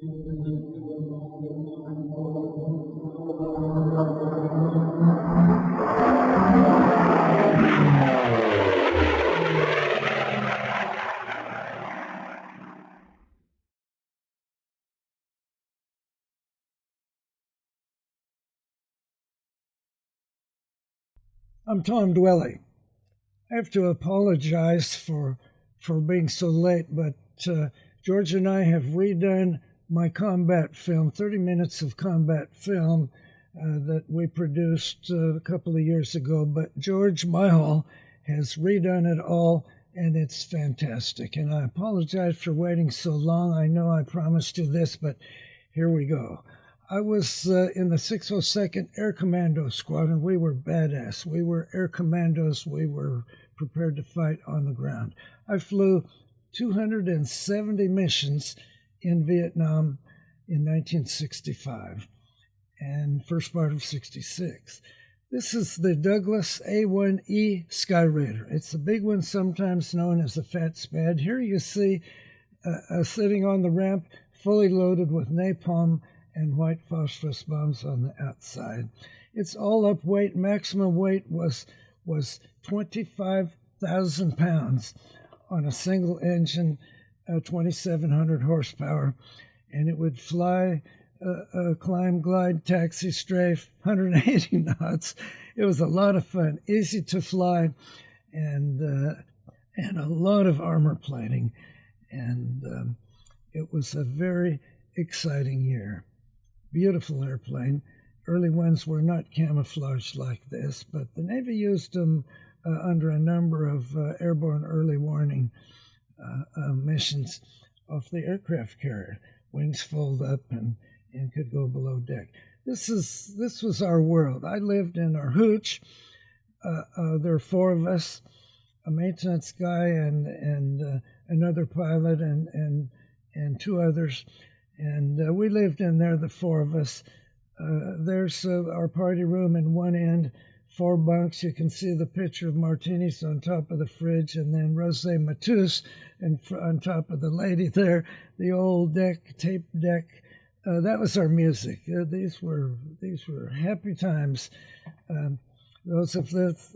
I'm Tom Dwelle. I have to apologize for being so late, but George and I have redone my combat film, 30 minutes of combat film that we produced a couple of years ago. But George Myhall has redone it all, and it's fantastic. And I apologize for waiting so long. I know I promised you this, but here we go. I was in the 602nd Air Commando Squadron. We were badass. We were air commandos. We were prepared to fight on the ground. I flew 270 missions in Vietnam in 1965 and first part of 66. This is the Douglas A-1E Skyraider. It's the big one, sometimes known as the Fat Spad. Here you see sitting on the ramp, fully loaded with napalm and white phosphorus bombs on the outside. It's all up weight. Maximum weight was 25,000 pounds on a single engine, 2,700 horsepower, and it would fly, climb, glide, taxi, strafe, 180 knots. It was a lot of fun, easy to fly, and a lot of armor plating, and it was a very exciting year. Beautiful airplane. Early ones were not camouflaged like this, but the Navy used them under a number of airborne early warning missions off the aircraft carrier. Wings fold up and could go below deck. This was our world. I lived in our hooch. There were four of us, a maintenance guy and another pilot and two others. And we lived in there, the four of us. There's our party room in one end, 4 bunks. You can see the picture of martinis on top of the fridge, and then Rosé Matus and on top of the lady there, the old deck, tape deck. That was our music. These were happy times. Those of us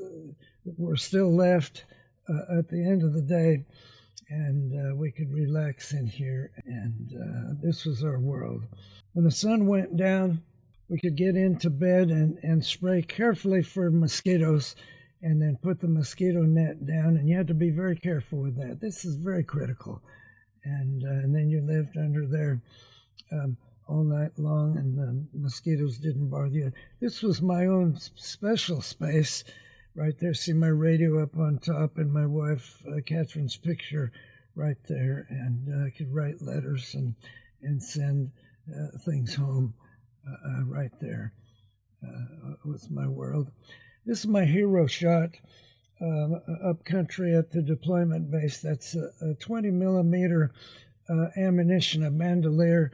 were still left at the end of the day, and we could relax in here, and this was our world. When the sun went down, we could get into bed and spray carefully for mosquitoes, and then put the mosquito net down, and you had to be very careful with that. This is very critical. And then you lived under there all night long, and the mosquitoes didn't bother you. This was my own special space. Right there, see my radio up on top, and my wife, Catherine's picture right there, and I could write letters and send things home right there. Was my world. This is my hero shot up country at the deployment base. That's a 20 millimeter ammunition, a bandolier.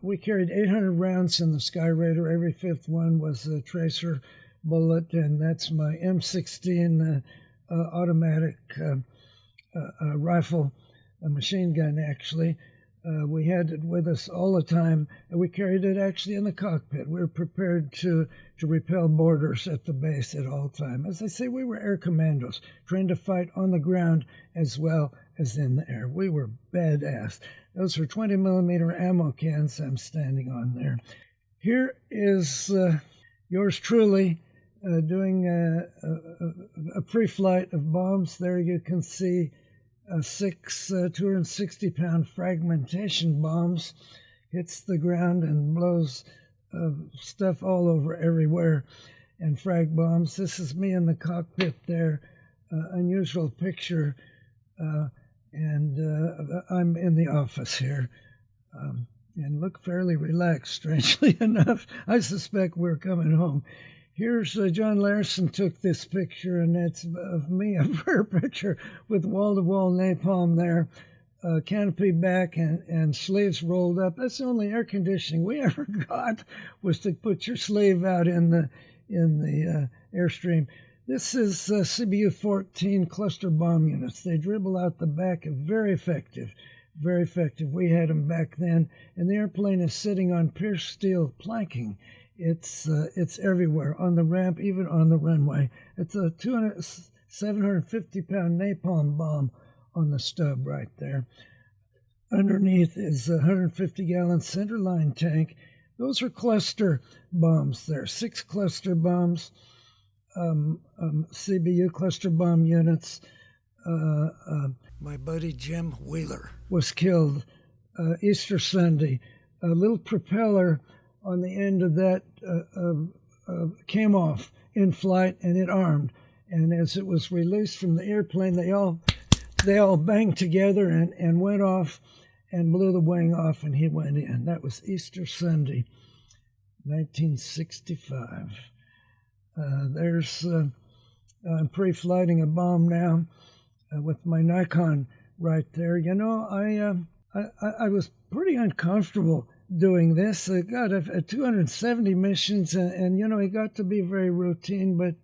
We carried 800 rounds in the Skyraider. Every fifth one was a tracer bullet, and that's my M16 automatic rifle, a machine gun actually. We had it with us all the time, and we carried it actually in the cockpit. We were prepared to repel boarders at the base at all time. As I say, we were air commandos, trained to fight on the ground as well as in the air. We were badass. Those were 20 millimeter ammo cans I'm standing on there. Here is yours truly doing a pre-flight of bombs. There you can see 6 260-pound fragmentation bombs. Hits the ground and blows stuff all over everywhere, and frag bombs. This is me in the cockpit there. Unusual picture, and I'm in the office here. And look fairly relaxed, strangely enough. I suspect we're coming home. Here's John Larson took this picture, and it's of me, a prayer picture with wall-to-wall napalm there, canopy back and sleeves rolled up. That's the only air conditioning we ever got, was to put your sleeve out in the airstream. This is CBU-14 cluster bomb units. They dribble out the back, very effective, very effective. We had them back then, and the airplane is sitting on pierced steel planking. It's everywhere, on the ramp, even on the runway. It's a 750-pound napalm bomb on the stub right there. Underneath is a 150-gallon centerline tank. Those are cluster bombs there, 6 cluster bombs, CBU cluster bomb units. My buddy Jim Wheeler was killed Easter Sunday. A little propeller on the end of that came off in flight, and it armed. And as it was released from the airplane, they all banged together and went off and blew the wing off, and he went in. That was Easter Sunday, 1965. I'm pre-flighting a bomb now with my Nikon right there. You know, I was pretty uncomfortable doing this. I got 270 missions, and you know, it got to be very routine. But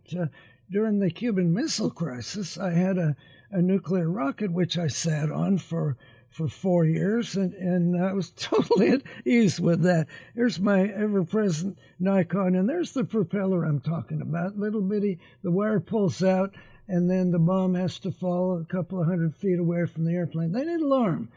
during the Cuban Missile Crisis, I had a nuclear rocket which I sat on for 4 years, and I was totally at ease with that. There's my ever-present Nikon, and there's the propeller I'm talking about. Little bitty, the wire pulls out, and then the bomb has to fall a couple of 100 feet away from the airplane. They need alarm,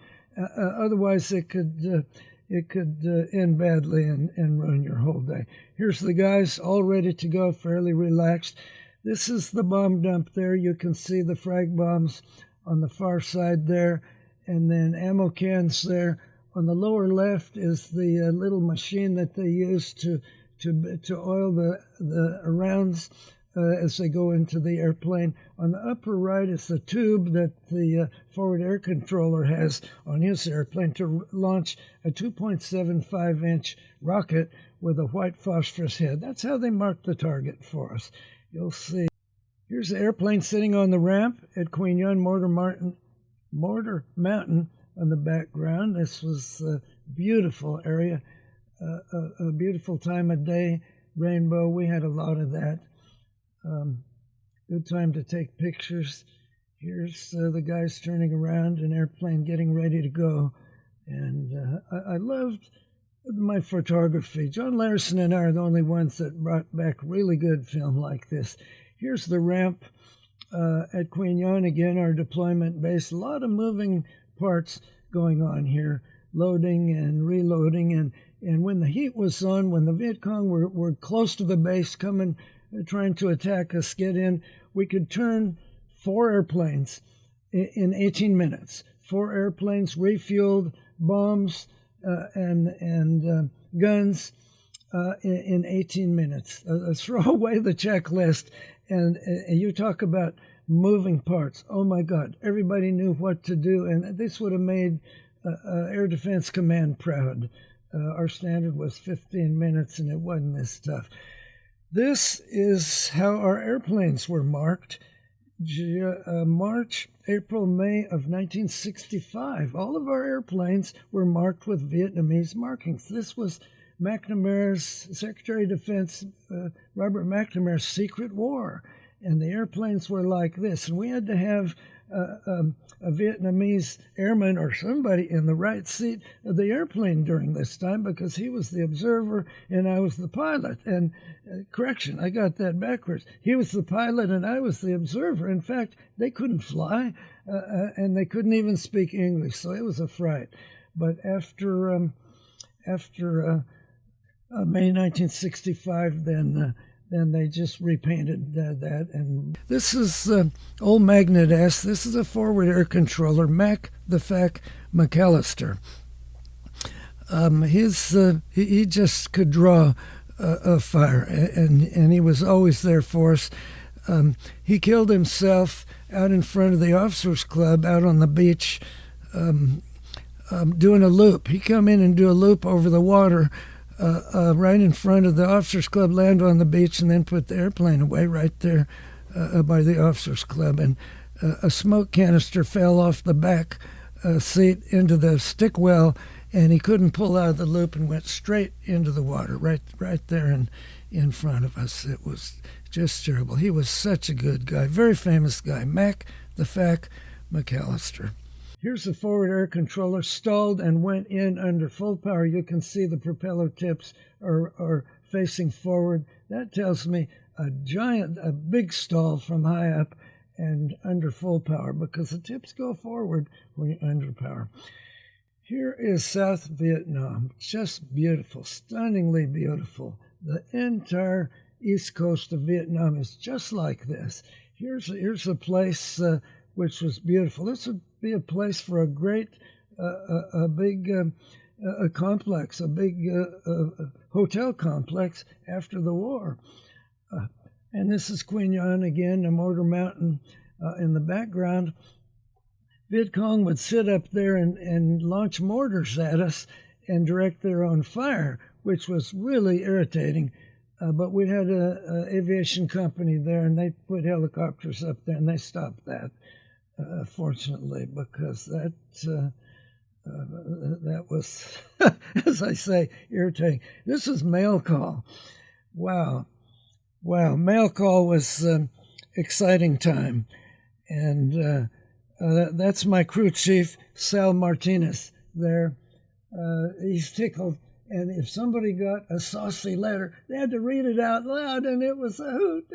otherwise it could end badly and ruin your whole day. Here's the guys all ready to go, fairly relaxed. This is the bomb dump there. You can see the frag bombs on the far side there, and then ammo cans there. On the lower left is the little machine that they use to oil the rounds as they go into the airplane. On the upper right is the tube that the forward air controller has on his airplane to launch a 2.75-inch rocket with a white phosphorus head. That's how they mark the target for us. You'll see. Here's the airplane sitting on the ramp at Queen Yun Mortar Mountain on the background. This was a beautiful area, a beautiful time of day, rainbow. We had a lot of that. Good time to take pictures. Here's the guys turning around, an airplane getting ready to go. And I loved my photography. John Larson and I are the only ones that brought back really good film like this. Here's the ramp at Queen Yun, again, our deployment base. A lot of moving parts going on here, loading and reloading. And when the heat was on, when the Viet Cong were close to the base, trying to attack us, get in, we could turn 4 airplanes in 18 minutes. 4 airplanes, refueled, bombs, and guns in 18 minutes. Throw away the checklist, and you talk about moving parts. Oh my God, everybody knew what to do, and this would have made Air Defense Command proud. Our standard was 15 minutes, and it wasn't this tough. This is how our airplanes were marked. March, April, May of 1965. All of our airplanes were marked with Vietnamese markings. This was Secretary of Defense, Robert McNamara's secret war. And the airplanes were like this. And we had to have a Vietnamese airman or somebody in the right seat of the airplane during this time, because he was the observer and I was the pilot. And correction, I got that backwards. He was the pilot and I was the observer. In fact, they couldn't fly and they couldn't even speak English, so it was a fright. But after May 1965, then they just repainted that. And this is old Magnet S. This is a forward air controller, Mach the Fac McAllister. He just could draw a fire, and he was always there for us. He killed himself out in front of the officers' club out on the beach, doing a loop. He'd come in and do a loop over the water right in front of the officers' club, land on the beach, and then put the airplane away right there by the officers' club. And a smoke canister fell off the back seat into the stick well, and he couldn't pull out of the loop and went straight into the water right there in front of us. It was just terrible. He was such a good guy, very famous guy, Mach the Fac McAllister. Here's the forward air controller, stalled and went in under full power. You can see the propeller tips are facing forward. That tells me a big stall from high up and under full power, because the tips go forward when you're under power. Here is South Vietnam, just beautiful, stunningly beautiful. The entire east coast of Vietnam is just like this. Here's a place which was beautiful. This would be a place for a great, big complex, a big hotel complex after the war. And this is Queen Yan again, the Mortar Mountain in the background. Viet Cong would sit up there and launch mortars at us and direct their own fire, which was really irritating. But we had an aviation company there, and they put helicopters up there, and they stopped that, fortunately, because that was, as I say, irritating. This is mail call. Wow, mail call was exciting time. And that's my crew chief, Sal Martinez, there. He's tickled. And if somebody got a saucy letter, they had to read it out loud, and it was a hoot.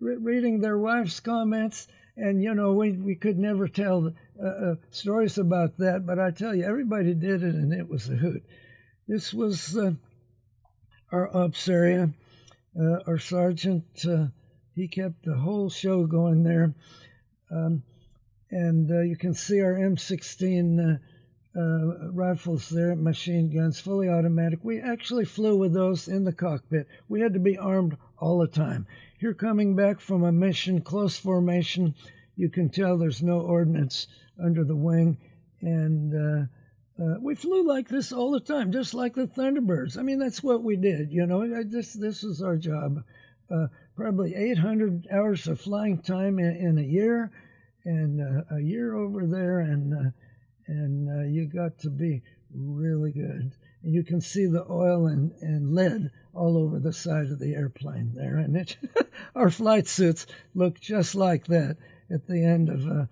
Reading their wife's comments, and we could never tell stories about that, but I tell you, everybody did it, and it was a hoot. This was our ops area. Our sergeant, he kept the whole show going there, and you can see our M16 rifles there, machine guns, fully automatic. We actually flew with those in the cockpit. We had to be armed all the time. Here, coming back from a mission, close formation, you can tell there's no ordnance under the wing, and we flew like this all the time, just like the Thunderbirds. I mean, that's what we did, this was our job. Probably 800 hours of flying time in a year, and a year over there, and you got to be really good. And you can see the oil and lead all over the side of the airplane there. And our flight suits look just like that at the end of a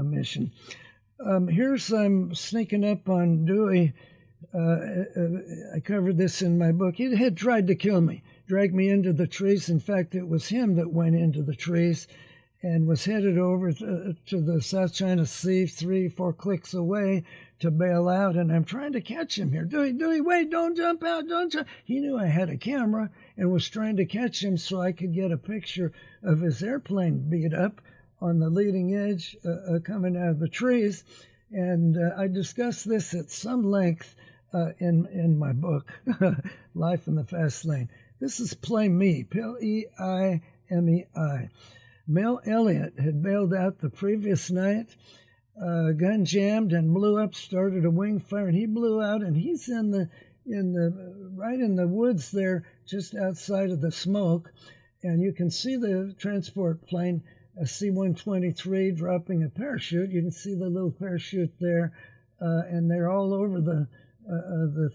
mission. Here's I'm sneaking up on Dewey. I covered this in my book. He had tried to kill me, drag me into the trees. In fact, it was him that went into the trees and was headed over to the South China Sea 3-4 clicks away to bail out, and I'm trying to catch him here. Dewey, wait, don't jump out, don't jump. He knew I had a camera and was trying to catch him so I could get a picture of his airplane beat up on the leading edge coming out of the trees, and I discussed this at some length in my book, Life in the Fast Lane. This is Play Me, P-L-E-I-M-E-I. Mel Elliott had bailed out the previous night. Gun jammed and blew up, started a wing fire, and he blew out, and he's right in the woods there, just outside of the smoke. And you can see the transport plane, a C-123, dropping a parachute. You can see the little parachute there, and they're all over the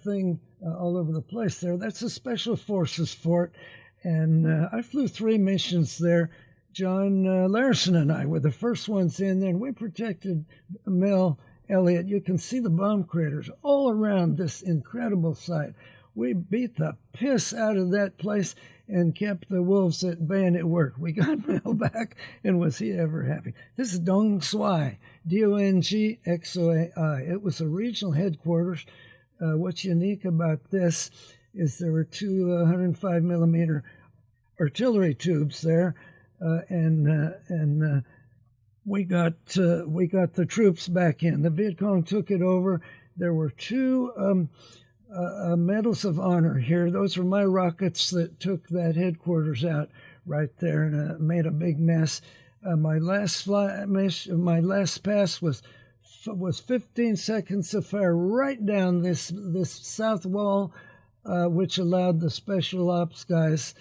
thing, all over the place there. That's a Special Forces fort, and I flew 3 missions there. John Larson and I were the first ones in there, and we protected Mel Elliott. You can see the bomb craters all around this incredible site. We beat the piss out of that place and kept the wolves at bay, and it worked. We got Mel back, and was he ever happy. This is Dong Xuai, D-O-N-G-X-O-A-I. It was a regional headquarters. What's unique about this is there were 2 105 millimeter artillery tubes there. And we got the troops back in. The Viet Cong took it over. There were 2 medals of honor here. Those were my rockets that took that headquarters out right there and made a big mess. My last pass was 15 seconds of fire right down this south wall, which allowed the special ops guys,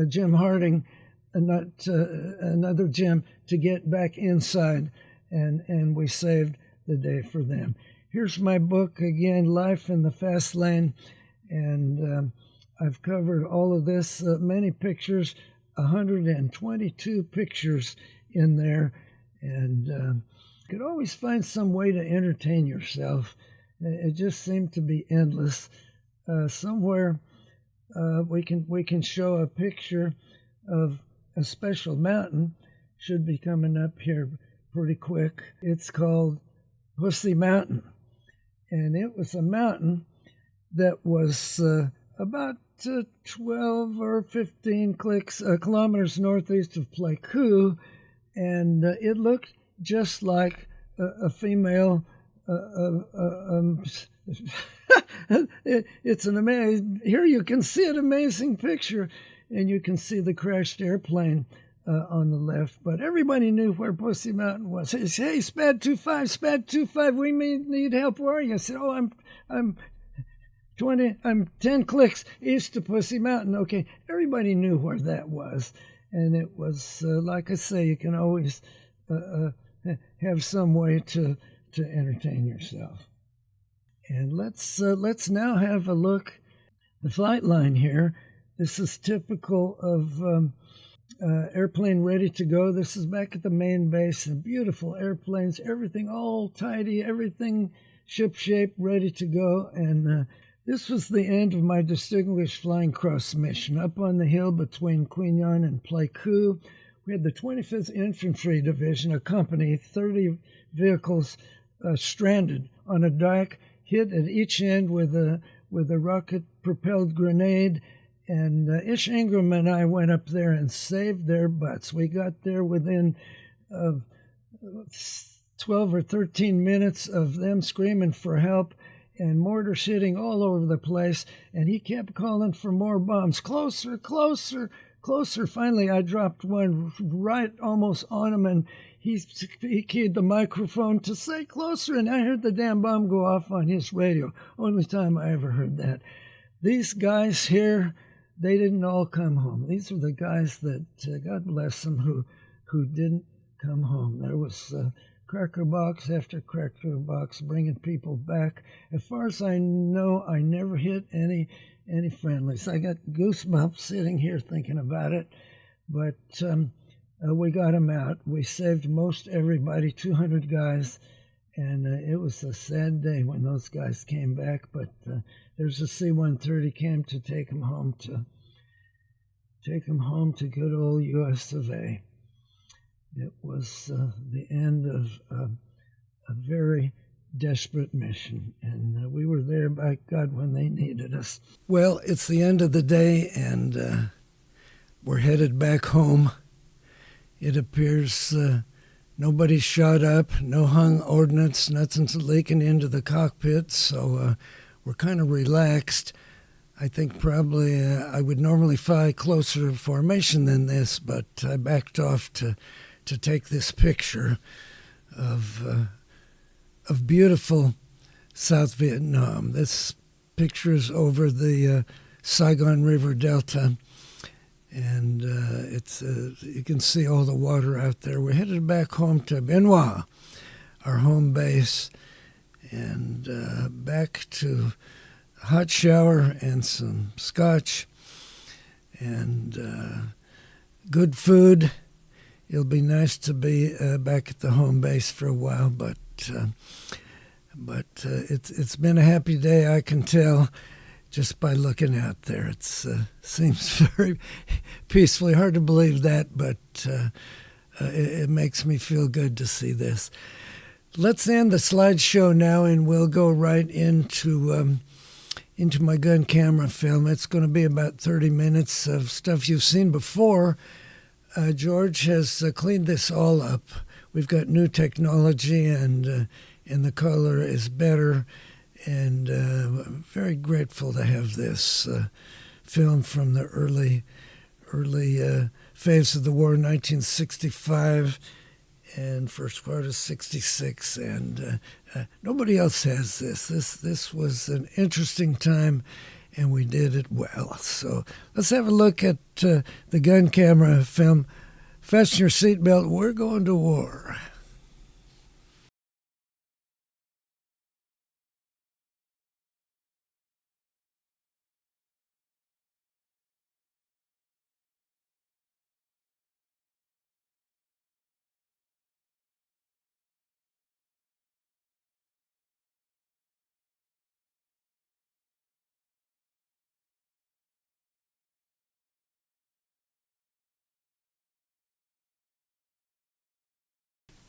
Jim Harding, not another Jim, to get back inside, and we saved the day for them. Here's my book again, Life in the Fast Lane, and I've covered all of this, many pictures, 122 pictures in there, and could always find some way to entertain yourself. It just seemed to be endless. Somewhere we can show a picture of a special mountain. Should be coming up here pretty quick. It's called Pussy Mountain, and it was a mountain that was about 12 or 15 kilometers northeast of Pleiku, and it looked just like a female. It's an amazing. Here you can see an amazing picture, and you can see the crashed airplane on the left. But everybody knew where Pussy Mountain was. They said, "Hey, SPAD 25, SPAD 25, we need help. Where are you?" I said, "Oh, I'm 10 clicks east of Pussy Mountain." Okay, everybody knew where that was, and it was like I say, you can always have some way to entertain yourself. And let's now have a look. The flight line here. This is typical of airplane ready to go. This is back at the main base. And beautiful airplanes, everything all tidy, everything ship-shape, ready to go. And this was the end of my distinguished flying cross mission up on the hill between Quy Nhon and Pleiku. We had the 25th Infantry Division, a company, 30 vehicles stranded on a dike, hit at each end with a rocket-propelled grenade. And Ish Ingram and I went up there and saved their butts. We got there within 12 or 13 minutes of them screaming for help and mortars hitting all over the place. And he kept calling for more bombs. Closer, closer, closer. Finally, I dropped one right almost on him, and he keyed the microphone to say closer, and I heard the damn bomb go off on his radio. Only time I ever heard that. These guys here, they didn't all come home. These were the guys that, God bless them, who didn't come home. There was cracker box after cracker box bringing people back. As far as I know, I never hit any friendlies. I got goosebumps sitting here thinking about it, but we got them out. We saved most everybody, 200 guys, and it was a sad day when those guys came back, but there's a C-130 came to take them home to good old US of A. It was the end of a very desperate mission, and we were there, by God, when they needed us. Well, it's the end of the day, and we're headed back home. It appears nobody shot up, no hung ordnance, nothing's leaking into the cockpit, so we're kind of relaxed. I think probably I would normally fly closer to formation than this, but I backed off to take this picture of beautiful South Vietnam. This picture is over the Saigon River Delta, and it's you can see all the water out there. We're headed back home to Bien Hoa, our home base, and back to a hot shower and some scotch and good food. It'll be nice to be back at the home base for a while, but it's been a happy day, I can tell, just by looking out there. It seems very peacefully. Hard to believe that, but it makes me feel good to see this. Let's end the slideshow now, and we'll go right into my gun camera film. It's going to be about 30 minutes of stuff you've seen before. George has cleaned this all up. We've got new technology, and the color is better. And I'm very grateful to have this film from the early phase of the war, 1965 and first part of 66. And nobody else has this. This was an interesting time, and we did it well. So let's have a look at the gun camera film. Fasten your seatbelt. We're going to war.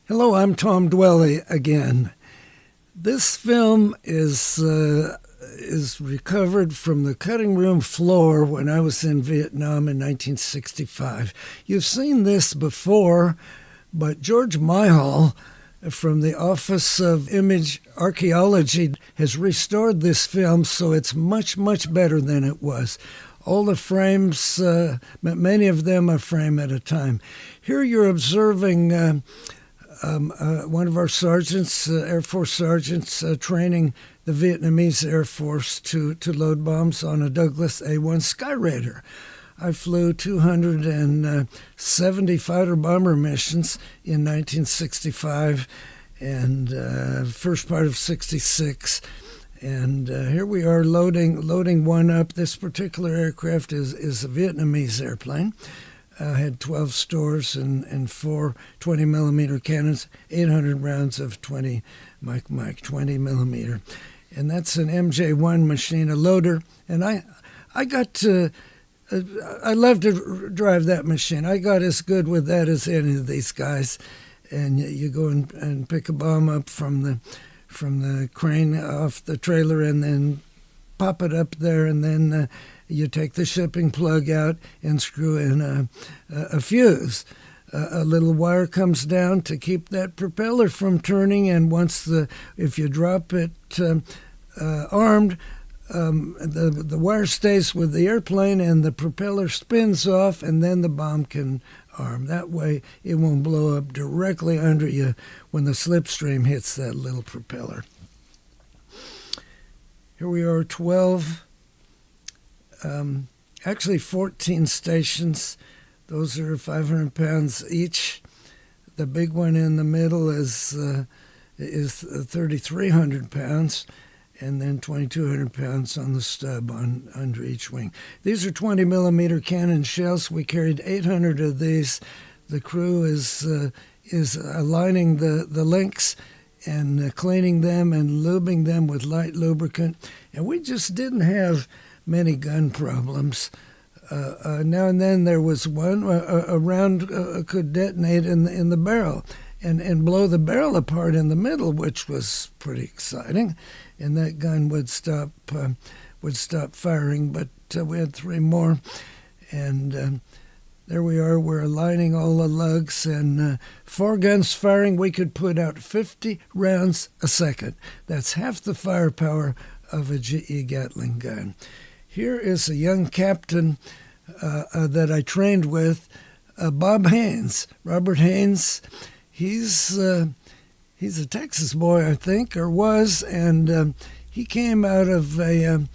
Hello, I'm Tom Dwelle again. This film is recovered from the cutting room floor when I was in Vietnam in 1965. You've seen this before, but George Myhall from the Office of Image Archaeology has restored this film, so it's much, much better than it was. All the frames, many of them a frame at a time. Here you're observing one of our sergeants, Air Force sergeants, training the Vietnamese Air Force to load bombs on a Douglas A-1E Skyraider. I flew 270 fighter bomber missions in 1965 and first part of 66. And here we are loading one up. This particular aircraft is a Vietnamese airplane. Had 12 stores and four 20-millimeter cannons, 800 rounds of Mach 20 millimeter. And that's an MJ1 machine, a loader. And I got to, I love to drive that machine. I got as good with that as any of these guys. And you go and pick a bomb up from the crane off the trailer and then pop it up there, and then you take the shipping plug out and screw in a fuse. A little wire comes down to keep that propeller from turning, and if you drop it armed, the wire stays with the airplane and the propeller spins off, and then the bomb can arm. That way it won't blow up directly under you when the slipstream hits that little propeller. Here we are, 12, actually 14 stations. Those are 500 pounds each. The big one in the middle is 3,300 pounds, and then 2,200 pounds on the stub under each wing. These are 20-millimeter cannon shells. We carried 800 of these. The crew is aligning the links and cleaning them and lubing them with light lubricant. And we just didn't have many gun problems. Now and then there was one, a round could detonate in the barrel and blow the barrel apart in the middle, which was pretty exciting. And that gun would stop firing, but we had three more. And there we are, we're aligning all the lugs, and 4 guns firing, we could put out 50 rounds a second. That's half the firepower of a GE Gatling gun. Here is a young captain that I trained with, Bob Haynes, Robert Haynes. He's a Texas boy, I think, or was, and he came out of a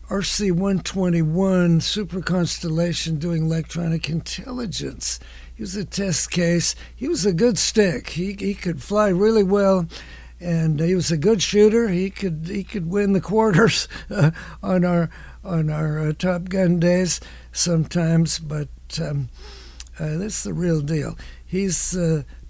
RC-121 Super Constellation doing electronic intelligence. He was a test case. He was a good stick. He could fly really well, and he was a good shooter. He could win the quarters on our Top Gun days sometimes, but that's the real deal. He's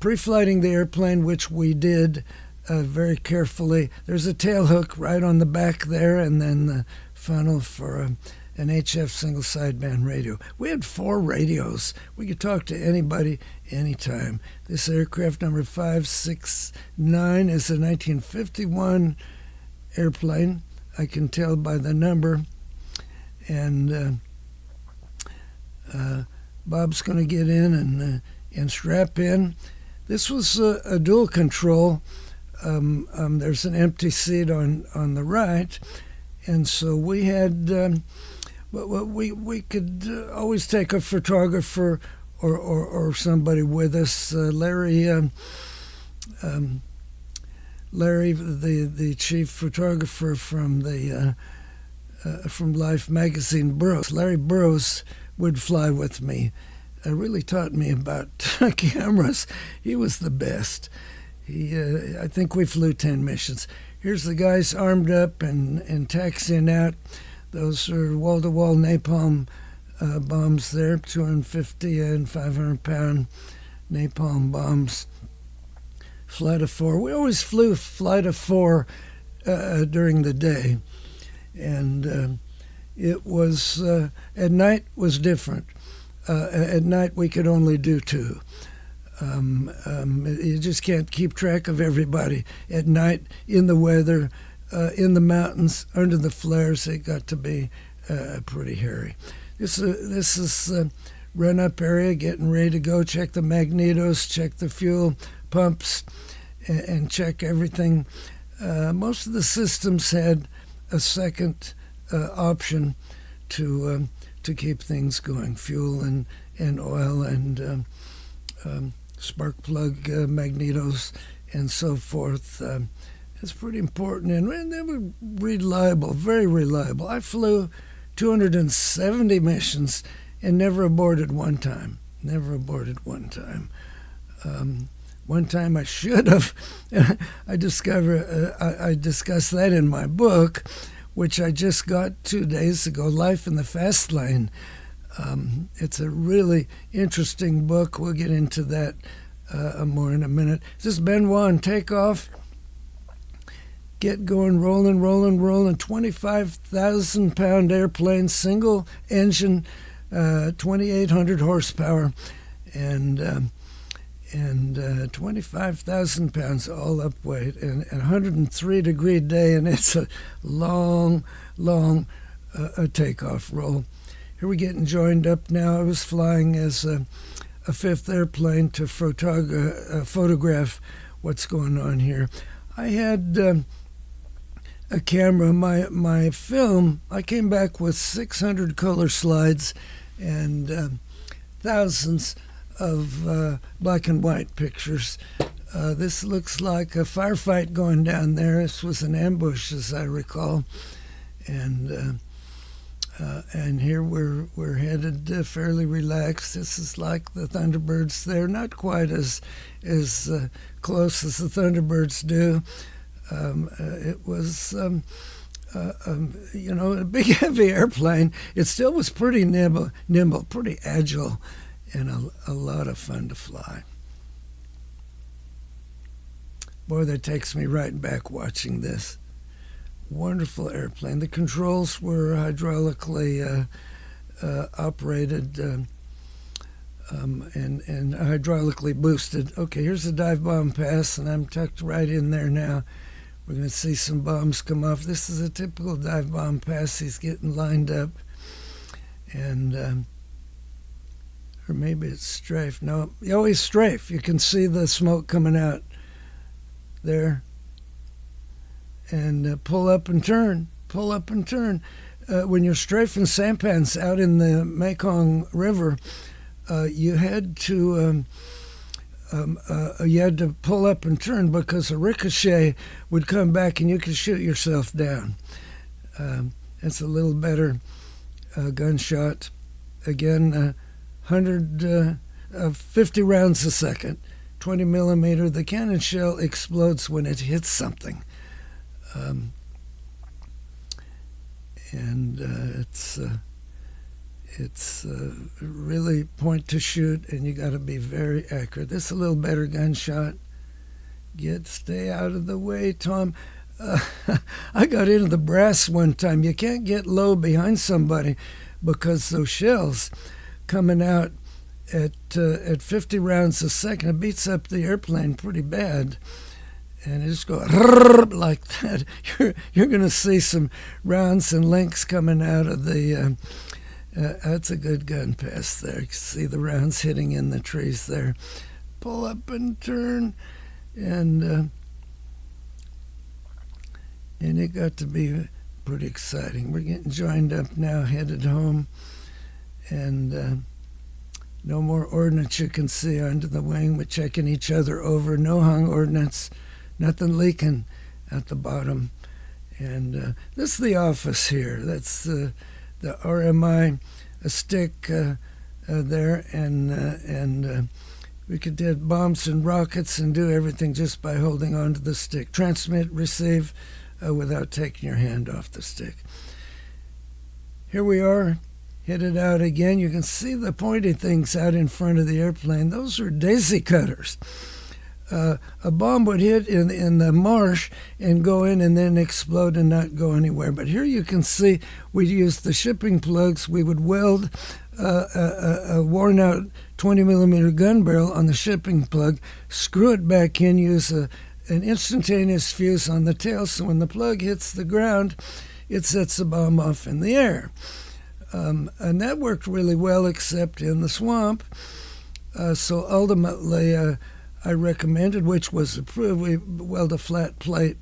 pre-flighting the airplane, which we did very carefully. There's a tail hook right on the back there, and then the funnel for an HF single sideband radio. We had 4 radios. We could talk to anybody anytime. This aircraft number 569 is a 1951 airplane. I can tell by the number. And Bob's going to get in and strap in. This was a dual control. There's an empty seat on the right, and so we had we could always take a photographer or somebody with us. Larry, the chief photographer from Life magazine, Burroughs. Larry Burroughs would fly with me. Really taught me about cameras. He was the best. I think we flew 10 missions. Here's the guys armed up and taxiing out. Those are wall-to-wall napalm bombs there, 250 and 500-pound napalm bombs. Flight of 4. We always flew flight of 4 during the day. And it was, at night was different. At night we could only do 2. You just can't keep track of everybody. At night, in the weather, in the mountains, under the flares, it got to be pretty hairy. This is run-up area, getting ready to go. Check the magnetos, check the fuel pumps, and check everything. Most of the systems had a second option to keep things going, fuel and oil and spark plug magnetos and so forth. It's pretty important, and they were reliable, very reliable. I flew 270 missions and never aborted one time. One time I should have. I discussed that in my book, which I just got 2 days ago, Life in the Fast Lane. It's a really interesting book. We'll get into that more in a minute. This is Benoit on takeoff. Get going, rolling. 25,000-pound airplane, single engine, 2,800 horsepower, and 25,000 pounds all up weight, and 103-degree day, and it's a long takeoff roll. Here we're getting joined up now. I was flying as a fifth airplane to photograph what's going on here. I had a camera, my film. I came back with 600 color slides and thousands of black and white pictures. This looks like a firefight going down there. This was an ambush, as I recall, and here we're headed fairly relaxed. This is like the Thunderbirds. They're not quite as close as the Thunderbirds do. It was a big heavy airplane. It still was pretty nimble, pretty agile, and a lot of fun to fly. Boy, that takes me right back watching this. Wonderful airplane. The controls were hydraulically operated and hydraulically boosted. Okay, here's the dive bomb pass, and I'm tucked right in there now. We're going to see some bombs come off. This is a typical dive bomb pass. He's getting lined up, and or maybe it's strafe. No, he's strafe. You can see the smoke coming out there. And pull up and turn. When you're strafing sampans out in the Mekong River, you had to pull up and turn, because a ricochet would come back and you could shoot yourself down. It's a little better gunshot. Again, 50 rounds a second, 20 millimeter. The cannon shell explodes when it hits something. It's really point to shoot, and you got to be very accurate. This is a little better gunshot. Stay out of the way, Tom. I got into the brass one time. You can't get low behind somebody, because those shells coming out at 50 rounds a second, it beats up the airplane pretty bad. And it just go like that. You're going to see some rounds and links coming out of the. That's a good gun pass there. You can see the rounds hitting in the trees there. Pull up and turn, and it got to be pretty exciting. We're getting joined up now, headed home, and no more ordnance you can see under the wing. We're checking each other over. No hung ordnance. Nothing leaking at the bottom. And this is the office here. That's the RMI stick there. And we could hit bombs and rockets and do everything just by holding onto the stick. Transmit, receive without taking your hand off the stick. Here we are, headed out again. You can see the pointy things out in front of the airplane. Those are daisy cutters. A bomb would hit in the marsh and go in and then explode and not go anywhere. But here you can see we used the shipping plugs. We would weld a worn-out 20-millimeter gun barrel on the shipping plug, screw it back in, use an instantaneous fuse on the tail, so when the plug hits the ground, it sets the bomb off in the air. And that worked really well, except in the swamp. So ultimately, I recommended, which was approved, we weld a flat plate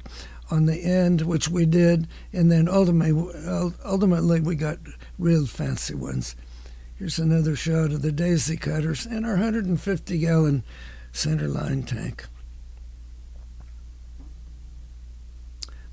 on the end, which we did, and then ultimately we got real fancy ones. Here's another shot of the daisy cutters and our 150-gallon centerline tank.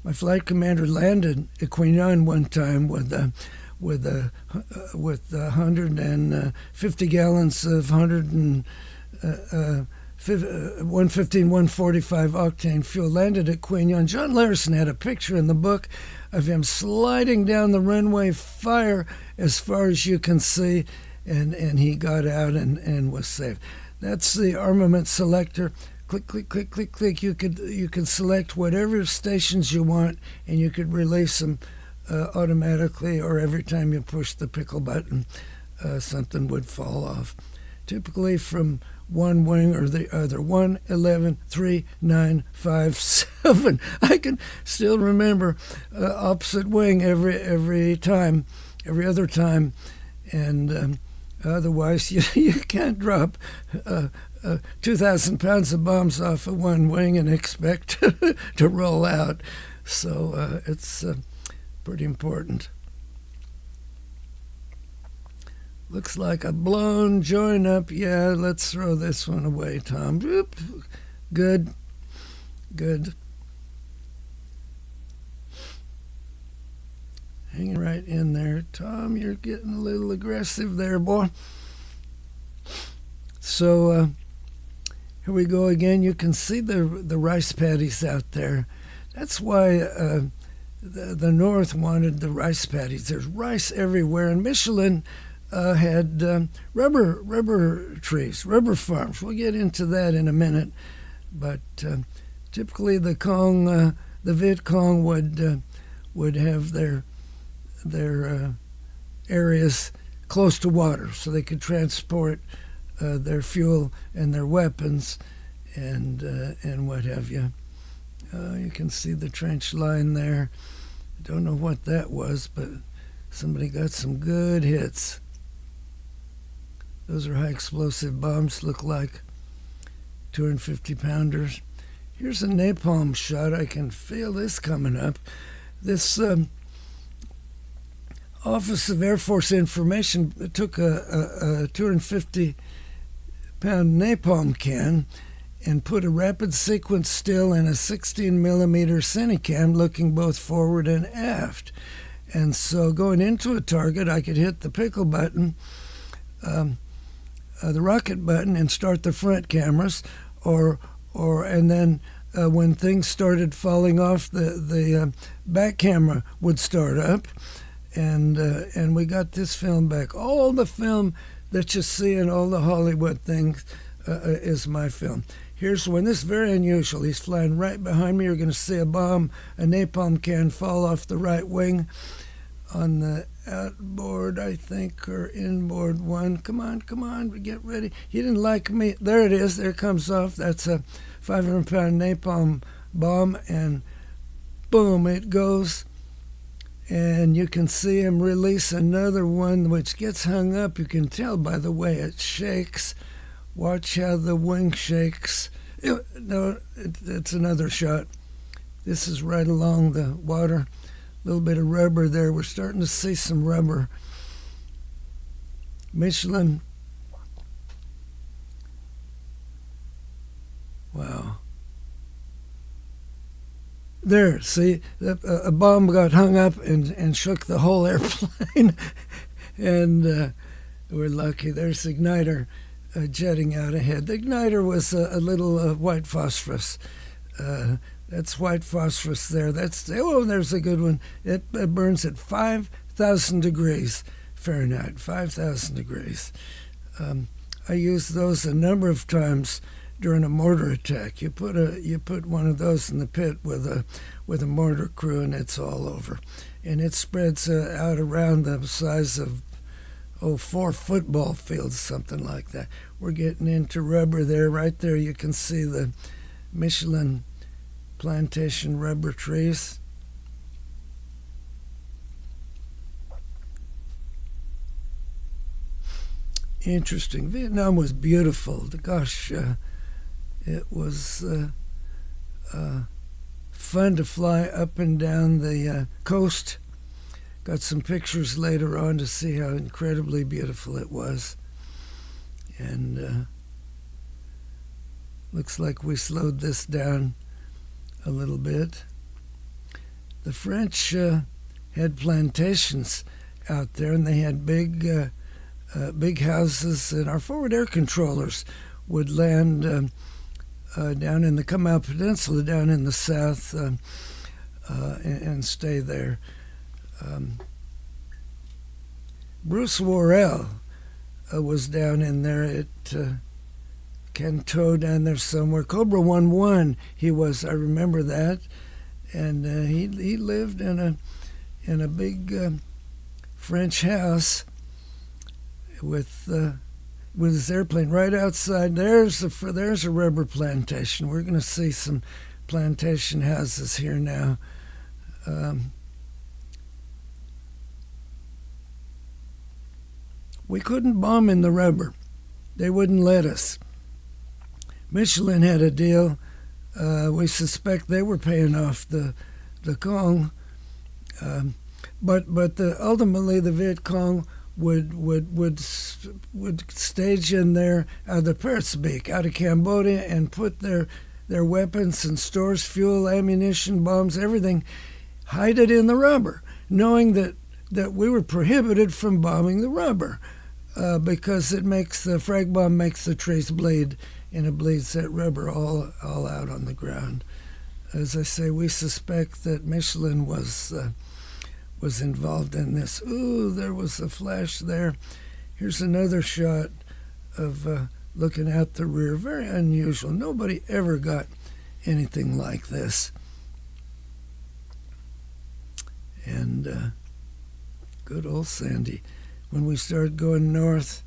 My flight commander landed at Queen Anne one time with 150 gallons of 115, 145 octane fuel. Landed at Queen Anne. John Larison had a picture in the book of him sliding down the runway, fire as far as you can see, and he got out and was safe. That's the armament selector. Click, click, click, click, click. You could select whatever stations you want, and you could release them automatically, or every time you push the pickle button, something would fall off. Typically from one wing or the other. 1, 11, 3, 9, 5, 7. I can still remember opposite wing every time, every other time, and otherwise you can't drop 2,000 pounds of bombs off of one wing and expect to roll out. So it's pretty important. Looks like a blown join up. Yeah, let's throw this one away, Tom. Oop. Good. Good. Hanging right in there. Tom, you're getting a little aggressive there, boy. So here we go again. You can see the rice paddies out there. That's why the North wanted the rice paddies. There's rice everywhere, and Michelin had rubber trees, rubber farms. We'll get into that in a minute. But typically the Viet Cong would have their areas close to water, so they could transport their fuel and their weapons and what have you. You can see the trench line there. I don't know what that was, but somebody got some good hits. Those are high explosive bombs, look like 250-pounders. Here's a napalm shot. I can feel this coming up. This Office of Air Force Information took a 250-pound napalm can and put a rapid sequence still in a 16-millimeter Cinecam looking both forward and aft. And so going into a target, I could hit the pickle button, the rocket button, and start the front cameras, and then when things started falling off, the back camera would start up, and we got this film back. All the film that you see in all the Hollywood things is my film. Here's one. This is very unusual. He's flying right behind me. You're going to see a napalm can fall off the right wing on the outboard, I think, or inboard one. Come on, get ready. He didn't like me. There it is. There it comes off. That's a 500-pound napalm bomb, and boom, it goes. And you can see him release another one, which gets hung up. You can tell by the way it shakes. Watch how the wing shakes. It's another shot. This is right along the water. A little bit of rubber there. We're starting to see some rubber. Michelin. Wow. There, see, a bomb got hung up and shook the whole airplane. And we're lucky. There's the igniter jetting out ahead. The igniter was a little white phosphorus. That's white phosphorus there. There's a good one. It burns at 5,000 degrees Fahrenheit, 5,000 degrees. I used those a number of times during a mortar attack. You put one of those in the pit with a mortar crew, and it's all over. And it spreads out around the size of 4 football fields, something like that. We're getting into rubber there. Right there you can see the Michelin plantation rubber trees. Interesting. Vietnam was beautiful. Gosh, it was fun to fly up and down the coast. Got some pictures later on to see how incredibly beautiful it was. And looks like we slowed this down a little bit. The French had plantations out there, and they had big houses, and our forward air controllers would land down in the Comal Peninsula, down in the south, and stay there. Bruce Worrell was down in there at Canto, down there somewhere. Cobra 11 he was, I remember that. And he lived in a big French house with his airplane right outside. There's a rubber plantation. We're going to see some plantation houses here now. We couldn't bomb in the rubber. They wouldn't let us. Michelin had a deal. We suspect they were paying off the Cong, but ultimately the Viet Cong would stage in there out of the Perspeak, out of Cambodia, and put their weapons and stores, fuel, ammunition, bombs, everything, hide it in the rubber, knowing that we were prohibited from bombing the rubber. Because it makes the frag bomb makes the trace bleed, and it bleeds that rubber all out on the ground. As I say, we suspect that Michelin was involved in this. Ooh, there was a flash there. Here's another shot of looking out the rear. Very unusual. Nobody ever got anything like this. And good old Sandy. When we started going north,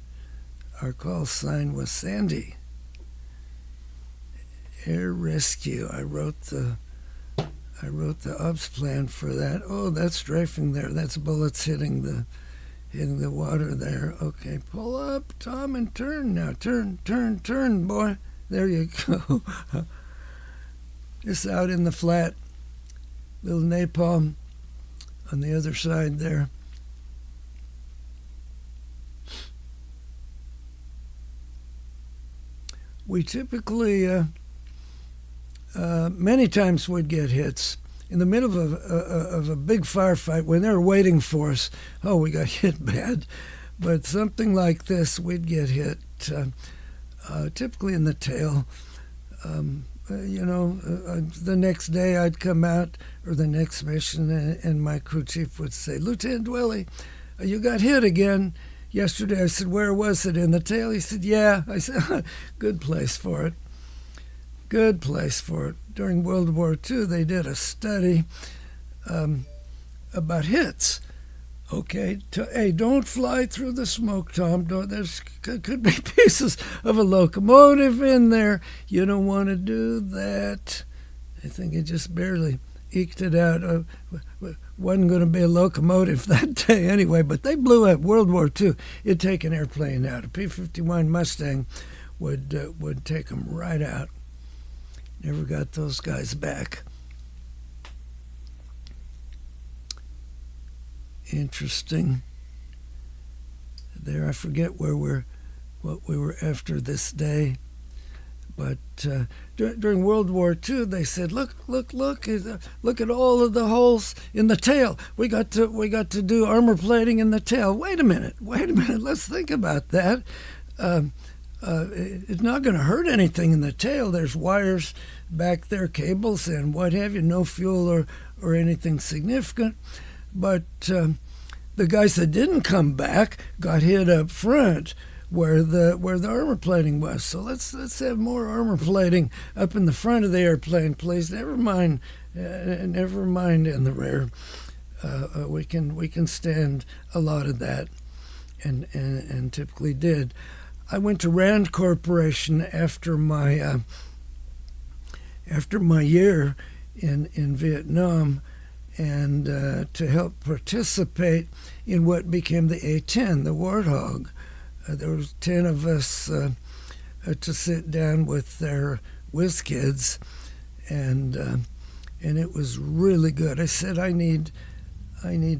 our call sign was Sandy. Air Rescue. I wrote the ops plan for that. Oh, that's strafing there. That's bullets hitting the water there. Okay, pull up, Tom, and turn now. Turn, boy. There you go. Just out in the flat. Little napalm on the other side there. We typically, many times would get hits. In the middle of a big firefight, when they were waiting for us, oh, we got hit bad. But something like this, we'd get hit, typically in the tail. The next day I'd come out, or the next mission, and my crew chief would say, Lieutenant Dwelle, you got hit again. Yesterday, I said, where was it? In the tail? He said, yeah. I said, good place for it. Good place for it. During World War II, they did a study about hits. Okay, hey, don't fly through the smoke, Tom. Could be pieces of a locomotive in there. You don't want to do that. I think it just barely eked it out. Wasn't going to be a locomotive that day anyway, but they blew up World War II. It'd take an airplane out. A P-51 Mustang would take them right out. Never got those guys back. Interesting. There, I forget what we were after this day. But during World War II, they said, look at all of the holes in the tail. We got to do armor plating in the tail. Wait a minute. Let's think about that. It's not going to hurt anything in the tail. There's wires back there, cables and what have you. No fuel or anything significant. But the guys that didn't come back got hit up front, where the armor plating was. So let's have more armor plating up in the front of the airplane, please. Never mind in the rear. We can stand a lot of that. and typically did. I went to Rand Corporation after my year in Vietnam, and to help participate in what became the A-10, the Warthog. There was 10 of us to sit down with their whiz kids, and it was really good. I said, I need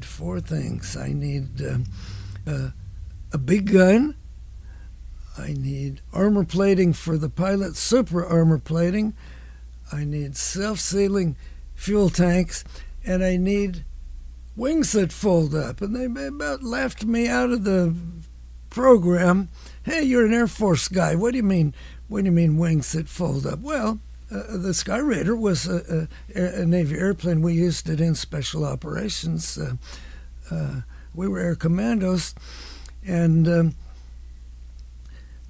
4 things. I need a big gun. I need armor plating for the pilot, super armor plating. I need self-sealing fuel tanks, and I need wings that fold up. And they about laughed me out of the program. Hey, you're an Air Force guy. What do you mean? What do you mean wings that fold up? Well, the Skyraider was a Navy airplane. We used it in special operations. We were air commandos, and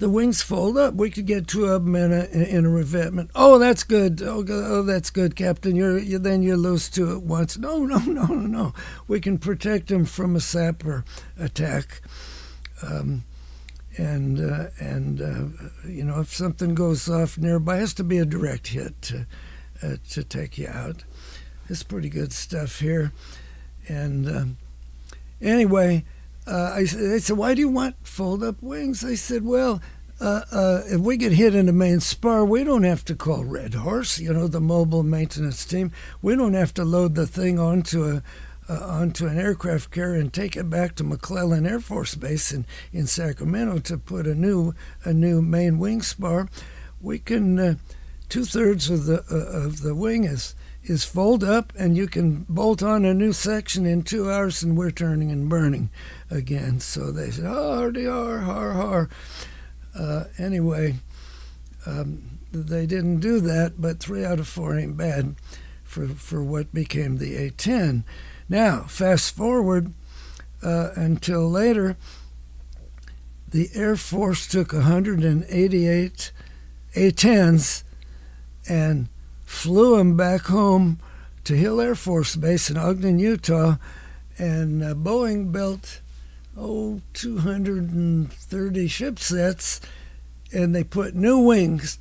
the wings fold up. We could get 2 of them in a revetment. Oh, that's good. Oh, that's good, Captain. Then you lose 2 at once. No. We can protect them from a sapper attack. If something goes off nearby, it has to be a direct hit to take you out. It's pretty good stuff here. And anyway, I said, why do you want fold-up wings? I said, well, if we get hit in the main spar, we don't have to call Red Horse, the mobile maintenance team. We don't have to load the thing onto an aircraft carrier and take it back to McClellan Air Force Base in Sacramento to put a new main wing spar. We can 2/3 of the wing is fold up, and you can bolt on a new section in 2 hours, and we're turning and burning again. So they said, oh, RDR, har. Anyway, they didn't do that, but 3 out of 4 ain't bad for what became the A-10. Now, fast forward until later, the Air Force took 188 A-10s and flew them back home to Hill Air Force Base in Ogden, Utah, and Boeing built 230 ship sets, and they put new wings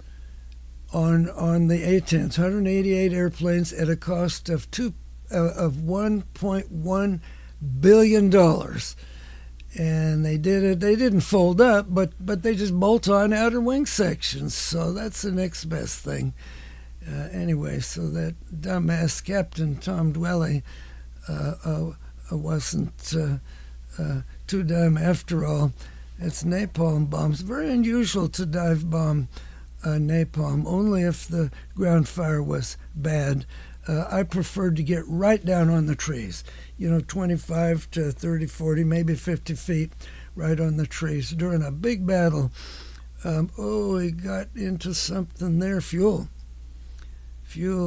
on the A-10s, 188 airplanes at a cost of $1.1 billion. And they did it. They didn't fold up, but they just bolt on outer wing sections. So that's the next best thing. Anyway, so that dumbass Captain Tom Dwelle wasn't too dumb after all. It's napalm bombs. Very unusual to dive bomb napalm, only if the ground fire was bad. I preferred to get right down on the trees, 25 to 30, 40, maybe 50 feet right on the trees during a big battle. We got into something there, fuel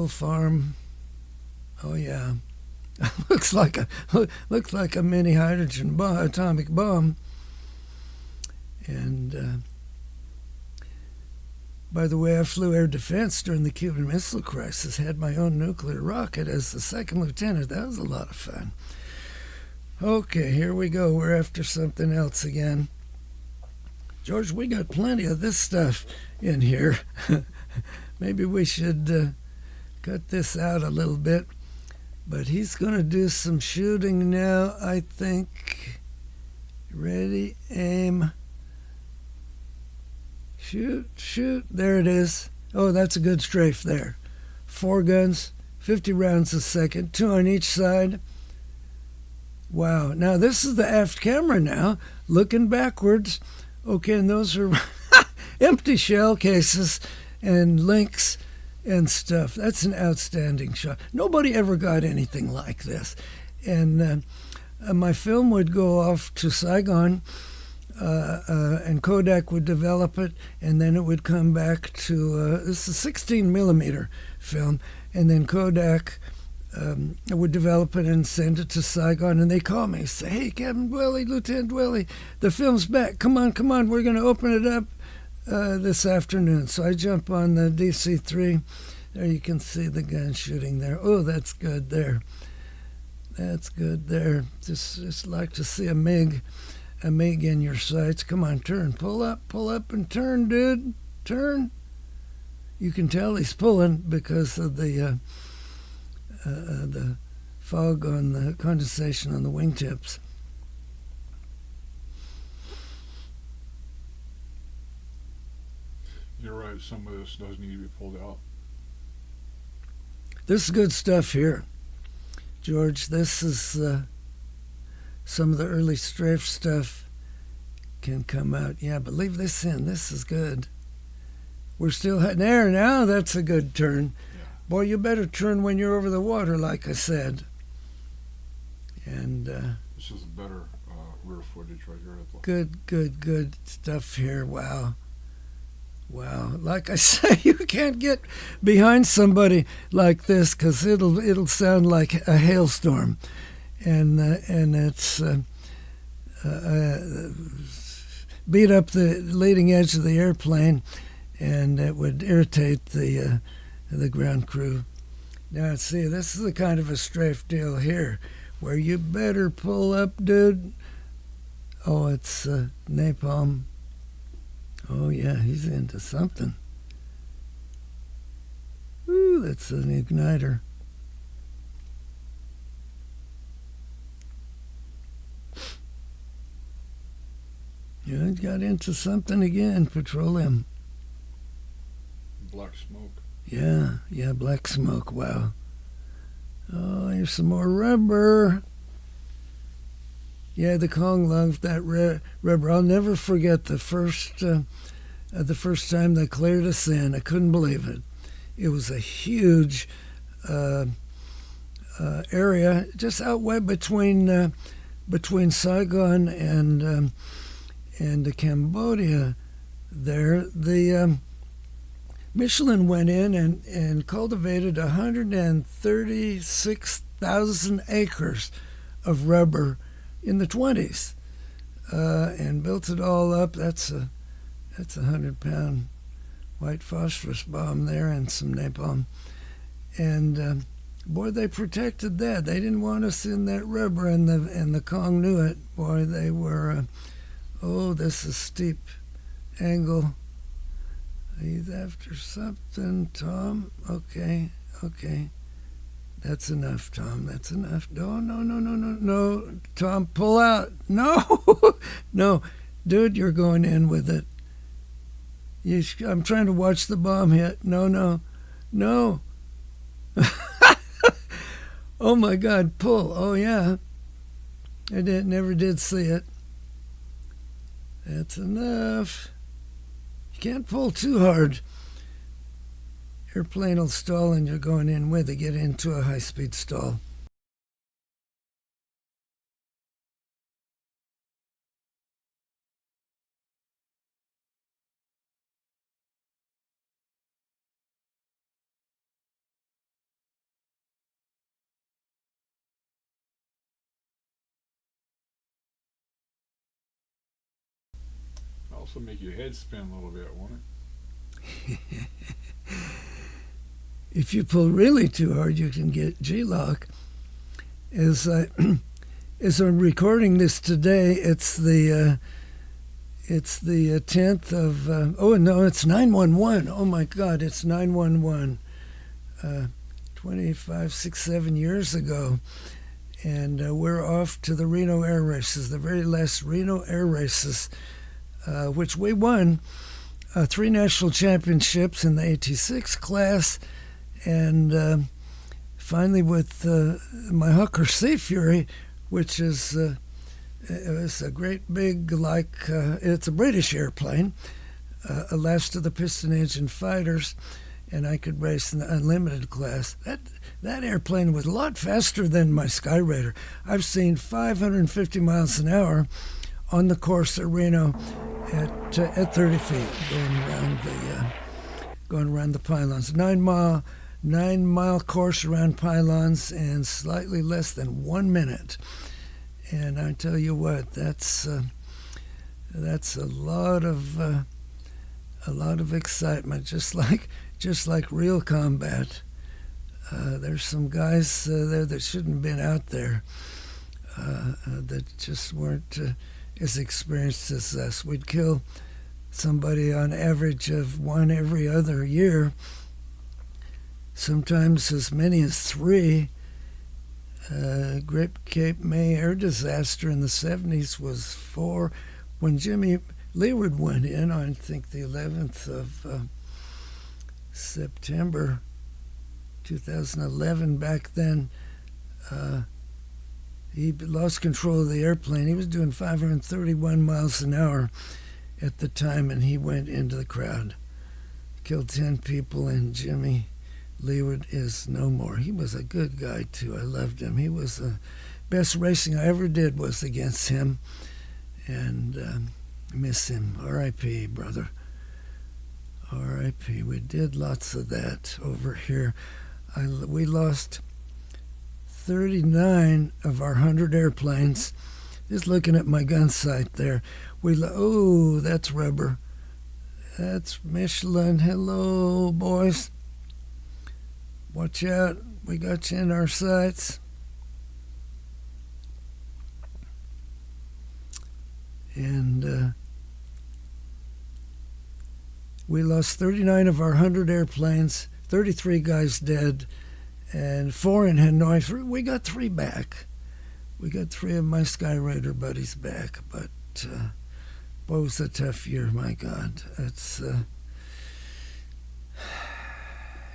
farm. Oh yeah, looks like a mini hydrogen atomic bomb. And by the way, I flew air defense during the Cuban Missile Crisis, had my own nuclear rocket as the second lieutenant. That was a lot of fun. Okay, here we go. We're after something else again. George, we got plenty of this stuff in here. Maybe we should cut this out a little bit. But he's going to do some shooting now, I think. Ready, aim. Shoot. There it is. Oh, that's a good strafe there. 4 guns, 50 rounds a second, 2 on each side. Wow. Now, this is the aft camera now, looking backwards. Okay, and those are empty shell cases and links and stuff. That's an outstanding shot. Nobody ever got anything like this. And my film would go off to Saigon, and Kodak would develop it, and then it would come back to this is a 16 millimeter film, and then Kodak would develop it and send it to Saigon, and they call me and say, hey, Captain Dwelle, Lieutenant Dwelle, the film's back. Come on, we're going to open it up this afternoon. So I jump on the DC-3. There you can see the gun shooting there. Oh, that's good there. Just like to see a MiG a MiG in your sights. Come on, turn, pull up and turn, dude. Turn. You can tell he's pulling because of the fog on the condensation on the wingtips. You're right, some of this does need to be pulled out. This is good stuff here, George. This is some of the early strafe stuff can come out. Yeah, but leave this in. This is good. We're still there now. That's a good turn. Yeah. Boy, you better turn when you're over the water, like I said. And this is better rear footage right here. Good stuff here. Wow. Like I say, you can't get behind somebody like this because it'll sound like a hailstorm, and it's beat up the leading edge of the airplane, and it would irritate the ground crew. Now, see, this is the kind of a strafe deal here where you better pull up, dude. Oh, it's napalm. Oh, yeah, he's into something. Ooh, that's an igniter. Yeah, he got into something again, petroleum. Black smoke. Yeah, black smoke, wow. Oh, here's some more rubber. Yeah, the Kong loved that rubber. I'll never forget the first time they cleared us in. I couldn't believe it. It was a huge area just out way between Saigon and Cambodia. There, the Michelin went in and cultivated 136,000 acres of rubber in the 20s, and built it all up. That's a 100-pound white phosphorus bomb there and some napalm. And boy, they protected that. They didn't want us in that rubber, and the Kong knew it. Boy, they were. Oh, this is steep angle. He's after something, Tom. Okay. That's enough, Tom. That's enough. No, Tom, pull out. No, no, dude, you're going in with it. I'm trying to watch the bomb hit. No. Oh my God, pull. Oh yeah, I never did see it. That's enough. You can't pull too hard. Airplane will stall and you're going in with it. Get into a high-speed stall. Also make your head spin a little bit, won't it? If you pull really too hard, you can get G-lock. As I'm recording this today, it's the 10th of it's 911. Oh my God, it's 911. 25, 6, 7 years ago, and we're off to the Reno Air Races, the very last Reno Air Races, which we won 3 national championships in the 86 class. And finally, with my Hawker Sea Fury, which is it's a great big, it's a British airplane, a last of the piston engine fighters, and I could race in the unlimited class. That airplane was a lot faster than my Skyraider. I've seen 550 miles an hour on the course at Reno at 30 feet, going around the pylons. 9-mile course around pylons and slightly less than 1 minute. And I tell you what, that's a lot of excitement, just like real combat. There's some guys there that shouldn't have been out there, that just weren't as experienced as us. We'd kill somebody on average of one every other year, sometimes as many as three. Great Cape May air disaster in the 70s was 4. When Jimmy Leeward went in, I think the 11th of September 2011, back then, he lost control of the airplane. He was doing 531 miles an hour at the time, and he went into the crowd. Killed 10 people, and Jimmy Leeward is no more. He was a good guy, too. I loved him. He was the best racing I ever did was against him, and I miss him. R.I.P., brother. R.I.P. We did lots of that over here. We lost 39 of our 100 airplanes. Just looking at my gun sight there. Oh, that's rubber. That's Michelin. Hello, boys. Watch out. We got you in our sights. And we lost 39 of our 100 airplanes, 33 guys dead, and 4 in Hanoi. We got 3 back. We got 3 of my Skyraider buddies back, but boy, it was a tough year, my God.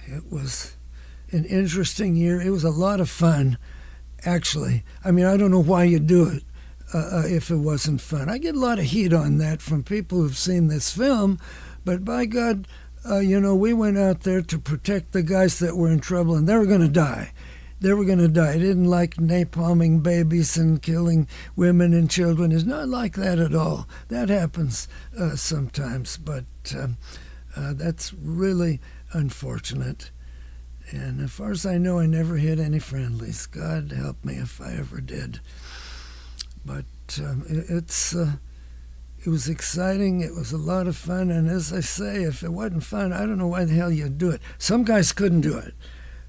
It was an interesting year. It was a lot of fun, actually. I mean, I don't know why you do it if it wasn't fun. I get a lot of heat on that from people who've seen this film, but by God, we went out there to protect the guys that were in trouble, and they were going to die. They were going to die. I didn't like napalming babies and killing women and children. It's not like that at all. That happens sometimes, but that's really unfortunate. And as far as I know, I never hit any friendlies. God help me if I ever did. But it was exciting. It was a lot of fun. And as I say, if it wasn't fun, I don't know why the hell you'd do it. Some guys couldn't do it.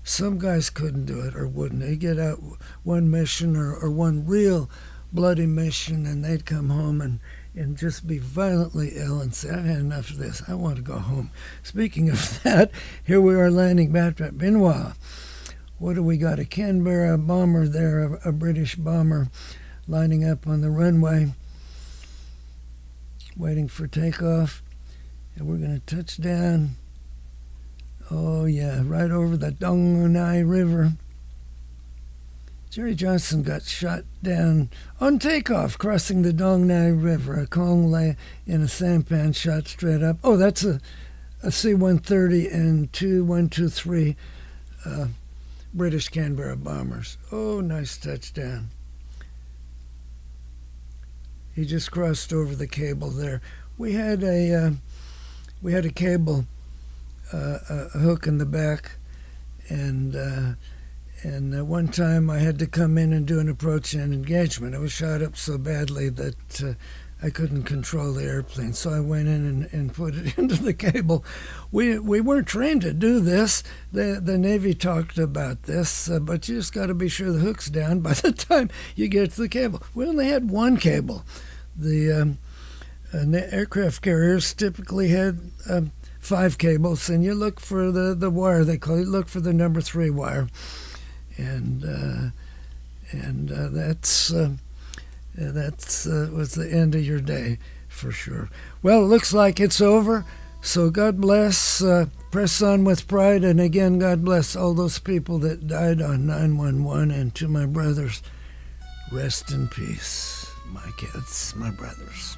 Some guys couldn't do it or wouldn't. They'd get out one mission or one real bloody mission, and they'd come home and just be violently ill and say, I've had enough of this. I want to go home. Speaking of that, here we are landing back at Benoit. What do we got? A Canberra bomber there, a British bomber lining up on the runway, waiting for takeoff. And we're going to touch down. Oh, yeah, right over the Dong Nai River. Jerry Johnson got shot down on takeoff, crossing the Dong Nai River. A Kong lay in a sampan, shot straight up. Oh, that's a C-130 and 123 British Canberra bombers. Oh, nice touchdown. He just crossed over the cable there. We had a cable, a hook in the back, and one time I had to come in and do an approach and engagement. I was shot up so badly that I couldn't control the airplane, so I went in and put it into the cable. We weren't trained to do this. The Navy talked about this, but you just got to be sure the hook's down by the time you get to the cable. We only had one cable. The aircraft carriers typically had 5 cables, and you look for the wire, they call it, look for the number 3 wire. And that's was the end of your day for sure. Well, it looks like it's over. So God bless. Press on with pride. And again, God bless all those people that died on 9/11. And to my brothers, rest in peace, my kids, my brothers.